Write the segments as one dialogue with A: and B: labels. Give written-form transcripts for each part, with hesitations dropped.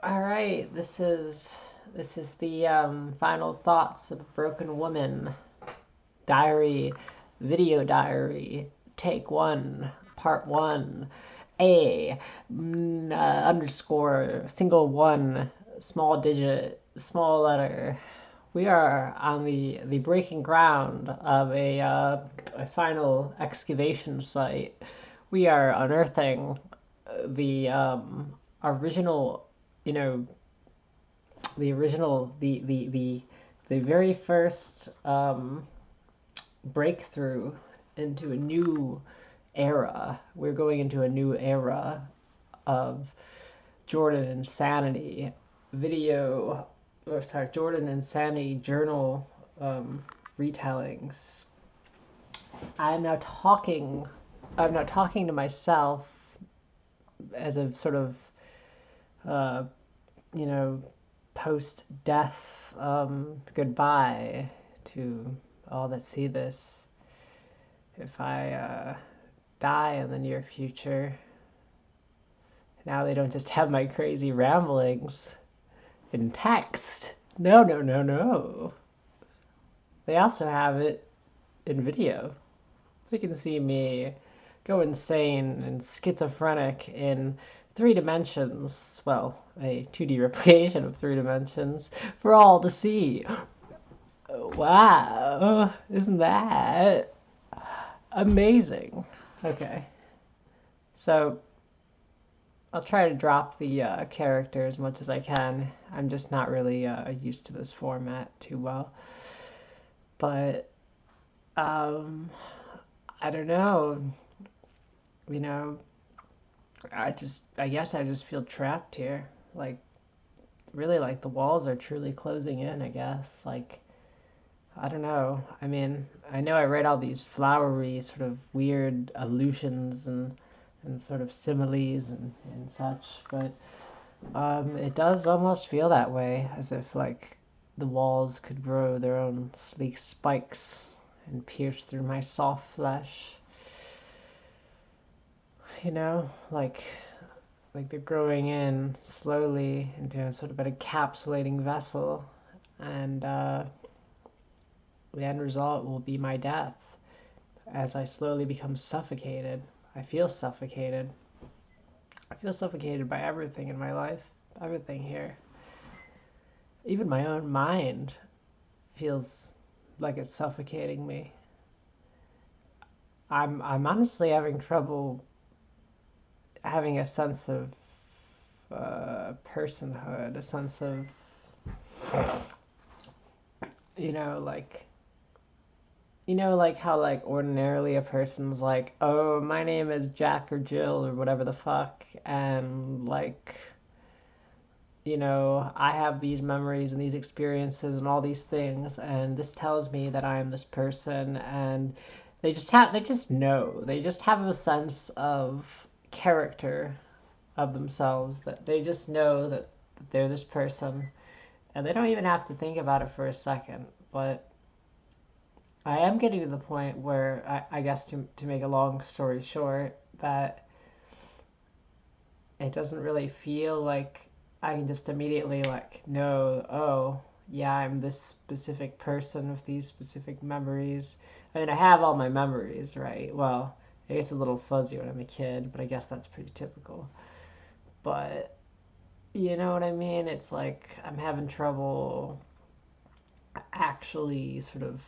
A: All right, this is the final thoughts of a broken woman diary, video diary, take one, part one, a underscore single one, small digit, small letter. We are on the breaking ground of a final excavation site. We are unearthing the original, you know, the very first breakthrough into a new era. We're going into a new era of Jordan Insanity video, or sorry, Jordan Insanity journal retellings. I'm now talking. I'm now talking to myself as a sort of uh, you know, post death goodbye to all that see this. If I die in the near future, now they don't just have my crazy ramblings in text. No, no, no, no. They also have it in video. They can see me go insane and schizophrenic in 3 dimensions. Well, a 2D replication of 3 dimensions for all to see. Wow, isn't that amazing? Okay, so I'll try to drop the character as much as I can. I'm just not really used to this format too well. But um, I don't know. You know, I guess I just feel trapped here. Like, really, like the walls are truly closing in, I guess. Like, I don't know. I mean, I know I read all these flowery, sort of weird allusions and sort of similes and such, but it does almost feel that way, as if like the walls could grow their own sleek spikes and pierce through my soft flesh. You know, like they're growing in slowly into a sort of an encapsulating vessel, and the end result will be my death as I slowly become suffocated. I feel suffocated. I feel suffocated by everything in my life, everything here. Even my own mind feels like it's suffocating me. I'm honestly having trouble having a sense of personhood, a sense of you know like like how like ordinarily a person's like, oh, my name is Jack or Jill or whatever the fuck, and like, I have these memories and these experiences and all these things, and this tells me that I am this person, and they just know, they just have a sense of character of themselves, that they just know that they're this person, and they don't even have to think about it for a second. But I am getting to the point where I guess to make a long story short, that it doesn't really feel like I can just immediately like know, oh, yeah, I'm this specific person with these specific memories. I mean, I have all my memories, right? Well, it gets a little fuzzy when I'm a kid, but I guess that's pretty typical. But you know what I mean? It's like I'm having trouble actually sort of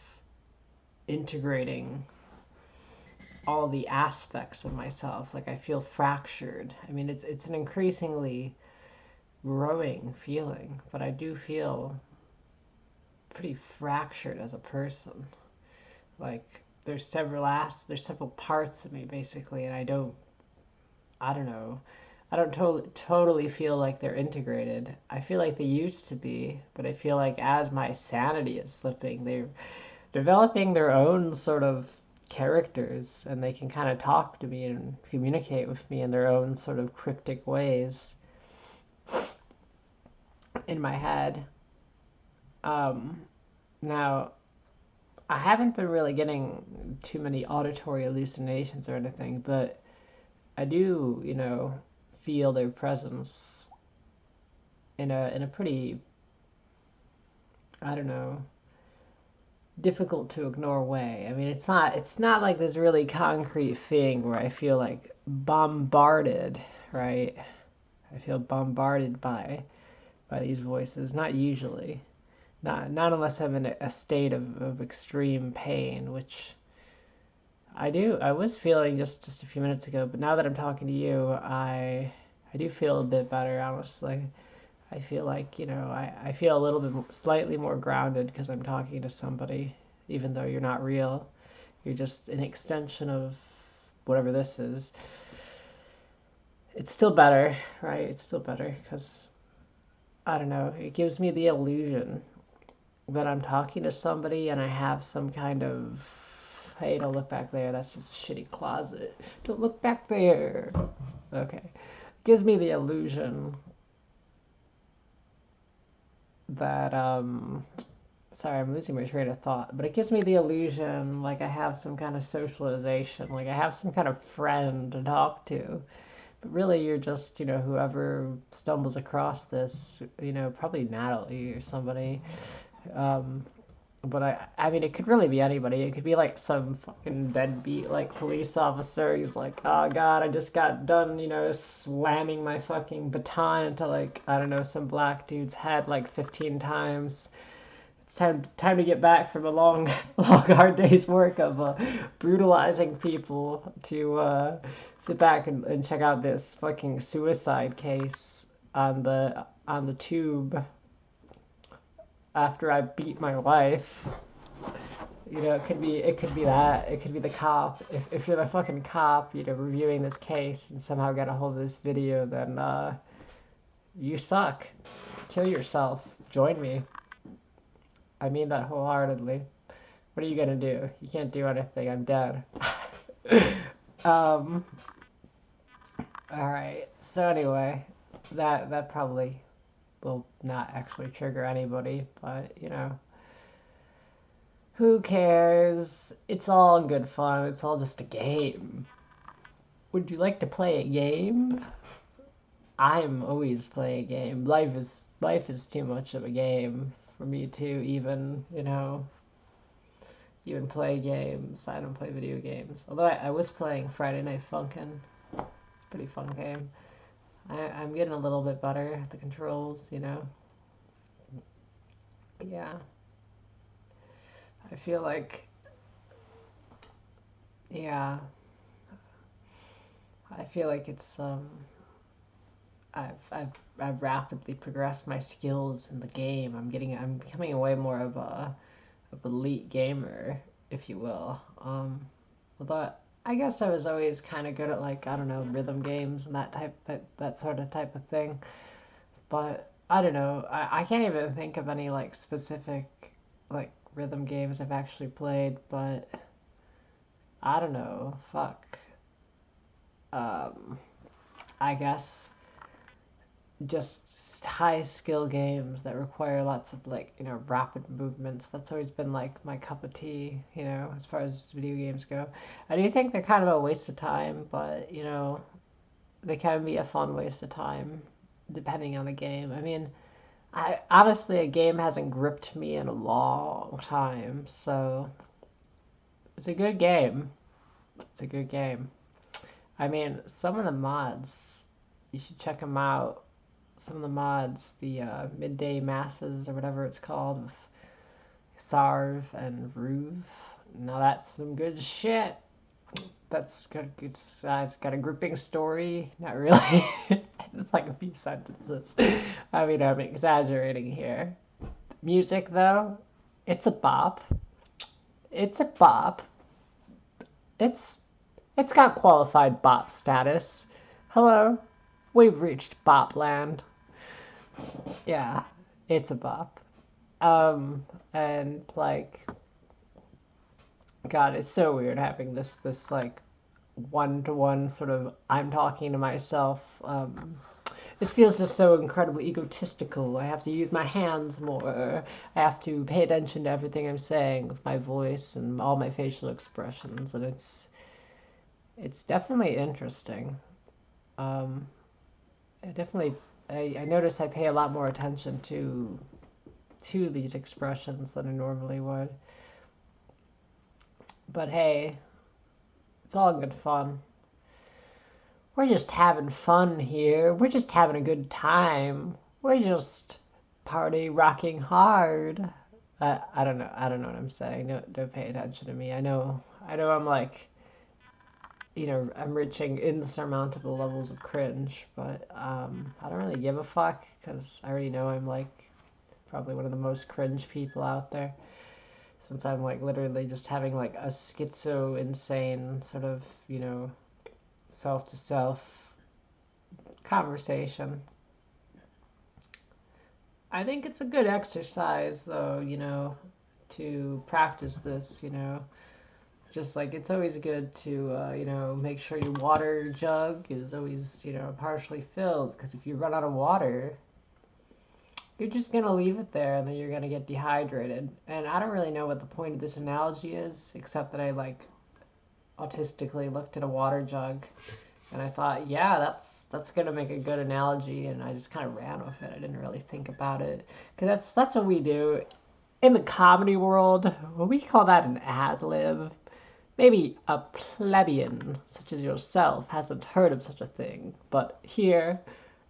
A: integrating all the aspects of myself. Like I feel fractured. I mean, it's an increasingly growing feeling, but I do feel pretty fractured as a person. Like there's several parts of me basically, and I don't know. I don't totally feel like they're integrated. I feel like they used to be, but I feel like as my sanity is slipping, they're developing their own sort of characters, and they can kind of talk to me and communicate with me in their own sort of cryptic ways in my head. Um, Now, I haven't been really getting too many auditory hallucinations or anything, but I do, feel their presence in a pretty, I don't know, difficult to ignore way. I mean, it's not like this really concrete thing where I feel like bombarded, right? I feel bombarded by these voices. Not usually. Not unless I'm in a state of extreme pain, which I do. I was feeling just a few minutes ago, but now that I'm talking to you, I do feel a bit better, honestly. I feel like, I feel a little bit slightly more grounded because I'm talking to somebody, even though you're not real. You're just an extension of whatever this is. It's still better, right? It's still better because, I don't know, it gives me the illusion that I'm talking to somebody and I have some kind of, hey, don't look back there. That's just a shitty closet. Don't look back there. Okay. It gives me the illusion that sorry, I'm losing my train of thought, but it gives me the illusion like I have some kind of socialization, like I have some kind of friend to talk to. But really, you're just, whoever stumbles across this, probably Natalie or somebody. Um, but I mean, it could really be anybody. It could be like some fucking deadbeat, like police officer. He's like, oh God, I just got done, slamming my fucking baton into like, I don't know, some black dude's head like 15 times. It's time to get back from a long, long hard day's work of brutalizing people to sit back and check out this fucking suicide case on the tube after I beat my wife. It could be that. It could be the cop. If you're the fucking cop, reviewing this case and somehow get a hold of this video, then you suck. Kill yourself. Join me. I mean that wholeheartedly. What are you gonna do? You can't do anything. I'm dead. um. All right. So anyway, that probably will not actually trigger anybody, but who cares? It's all good fun. It's all just a game. Would you like to play a game? I'm always playing a game. Life is too much of a game for me to even play games. I don't play video games. Although I was playing Friday Night Funkin'. It's a pretty fun game. I'm getting a little bit better at the controls. Yeah. I feel like, yeah. I feel like I've rapidly progressed my skills in the game. I'm becoming a way more of elite gamer, if you will. Although I guess I was always kind of good at like I don't know rhythm games and that sort of type of thing. But I don't know. I can't even think of any like specific like rhythm games I've actually played. But I don't know. Fuck. Um, I guess just high skill games that require lots of like rapid movements. That's always been like my cup of tea, as far as video games go. I do think they're kind of a waste of time, but they can be a fun waste of time depending on the game. I mean, I honestly a game hasn't gripped me in a long time, so it's a good game. It's a good game. I mean, some of the mods, you should check them out. Some of the mods, the Midday Masses or whatever it's called, with Sarv and Ruv. Now that's some good shit. That's good. It's got a gripping story. Not really. It's like a few sentences. I mean, I'm exaggerating here. Music, though, it's a bop. It's a bop. It's it's got qualified bop status. Hello, we've reached bop land. Yeah, it's a bop. And like, God, it's so weird having this like one-to-one sort of I'm talking to myself. It feels just so incredibly egotistical. I have to use my hands more. I have to pay attention to everything I'm saying with my voice and all my facial expressions, and it's definitely interesting. Um, I definitely I notice I pay a lot more attention to these expressions than I normally would. But hey, it's all good fun. We're just having fun here. We're just having a good time. We're just party rocking hard. I don't know. I don't know what I'm saying. No, don't pay attention to me. I know. I'm like, I'm reaching insurmountable levels of cringe, but I don't really give a fuck because I already know I'm like probably one of the most cringe people out there. Since I'm like literally just having like a schizo insane sort of self to self conversation. I think it's a good exercise though, to practice this, just like it's always good to make sure your water jug is always partially filled, because if you run out of water you're just gonna leave it there and then you're gonna get dehydrated. And I don't really know what the point of this analogy is, except that I like autistically looked at a water jug and I thought, yeah, that's gonna make a good analogy, and I just kind of ran with it. I didn't really think about it, because that's what we do in the comedy world. We call that an ad lib. Maybe a plebeian such as yourself hasn't heard of such a thing, but here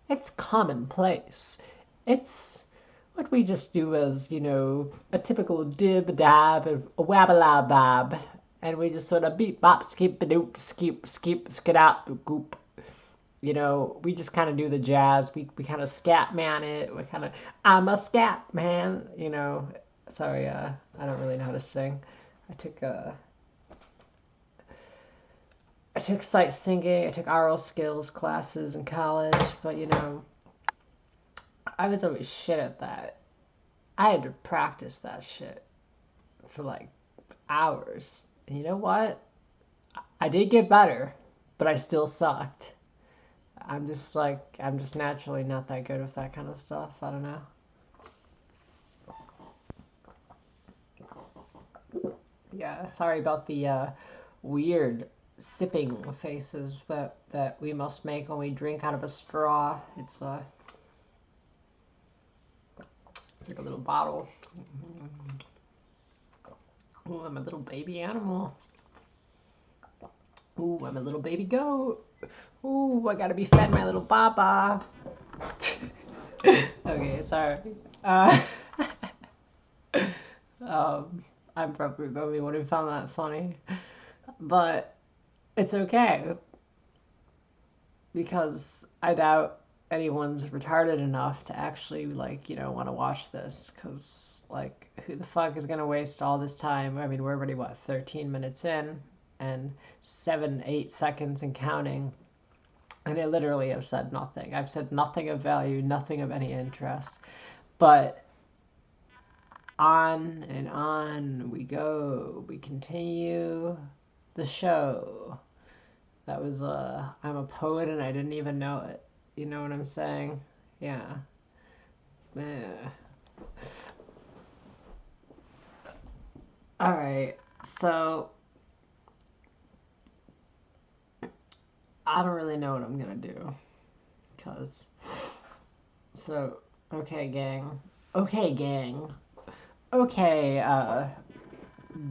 A: it's commonplace. It's what we just do as, a typical dib dab, a wabba bab, and we just sort of beep bop skip a doop skip skip skid out the goop. We just kind of do the jazz. We kind of scat man it. I'm a scat man. Sorry, I don't really know how to sing. I took I took sight singing. I took oral skills classes in college, but I was always shit at that. I had to practice that shit for like hours. And you know what? I did get better, but I still sucked. I'm just naturally not that good with that kind of stuff. I don't know. Yeah, sorry about the weird sipping faces that we must make when we drink out of a straw. It's like a little bottle. Ooh, I'm a little baby animal. Ooh, I'm a little baby goat. Ooh, I gotta be fed my little baba. Okay, sorry. Uh, um, I'm probably the only one who found that funny. But it's okay, because I doubt anyone's retarded enough to actually want to watch this, because who the fuck is gonna waste all this time? I mean, we're already 13 minutes in, and 7-8 seconds and counting, and I literally have said nothing. I've said nothing of value, nothing of any interest, but on and on we go. We continue the show. That was I'm a poet and I didn't even know it. You know what I'm saying? Yeah. Yeah. All right. So I don't really know what I'm gonna do, cause so okay, gang. Okay, gang. Okay,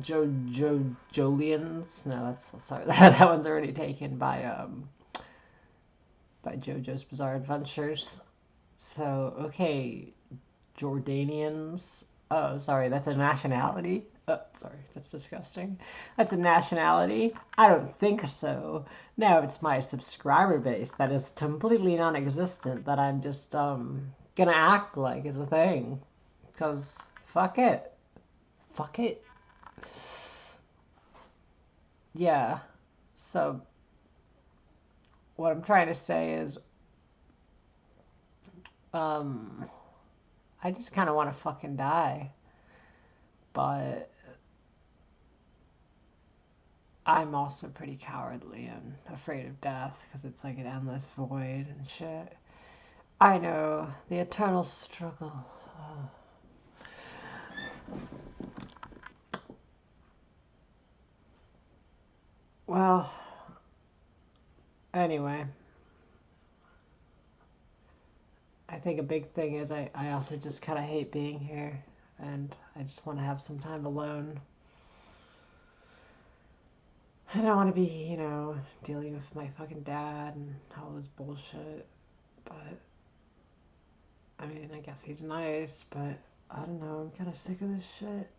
A: Jolians. No, that's sorry. That one's already taken by JoJo's Bizarre Adventures. So okay, Jordanians. Oh, sorry, that's a nationality. Oh, sorry, that's disgusting. That's a nationality? I don't think so. No, it's my subscriber base that is completely non-existent, that I'm just gonna act like is a thing. Cause fuck it. Fuck it. Yeah. So what I'm trying to say is um I just kind of want to fucking die. But I'm also pretty cowardly and afraid of death, because it's like an endless void and shit. I know, the eternal struggle. Well, anyway, I think a big thing is I also just kind of hate being here, and I just want to have some time alone. I don't want to be, dealing with my fucking dad and all this bullshit. But, I mean, I guess he's nice, but I don't know. I'm kind of sick of this shit.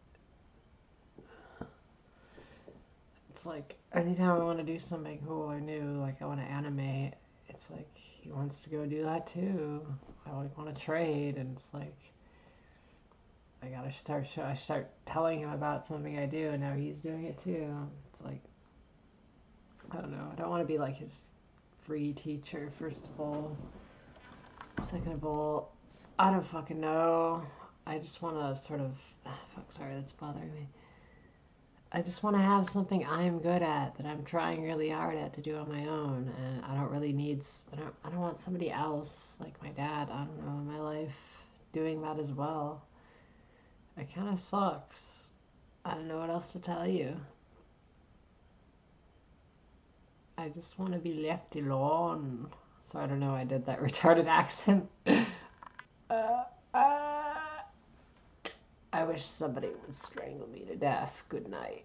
A: It's like, anytime I want to do something cool or new, like I want to animate, it's like he wants to go do that too. I like want to trade, and it's like, I start telling him about something I do, and now he's doing it too. It's like, I don't know. I don't want to be like his free teacher, first of all. Second of all, I don't fucking know. I just want to sort of. Fuck, sorry, that's bothering me. I just want to have something I'm good at that I'm trying really hard at to do on my own, and I don't really need. I don't want somebody else like my dad. I don't know in my life doing that as well. It kind of sucks. I don't know what else to tell you. I just want to be left alone. So I don't know. I did that retarded accent. uh, uh, I wish somebody would strangle me to death. Good night.